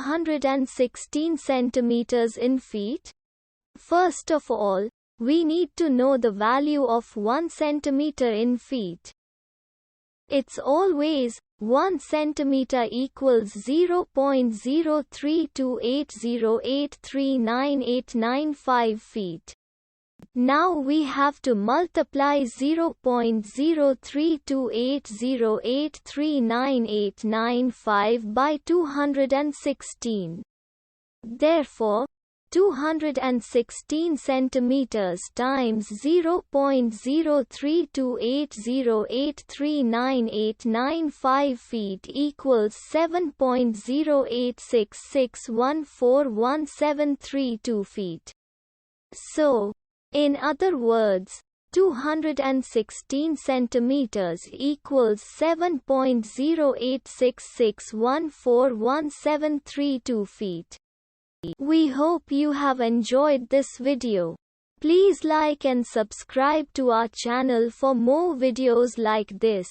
216 centimeters in feet? First of all, we need to know the value of 1 centimeter in feet. It's always 1 centimeter equals 0.03280839895 feet. Now we have to multiply 0.03280839895 by 216. Therefore, 216 centimeters times 0.03280839895 feet equals 7.0866141732 feet. So, in other words, 216 centimeters equals 7.0866141732 feet. We hope you have enjoyed this video. Please like and subscribe to our channel for more videos like this.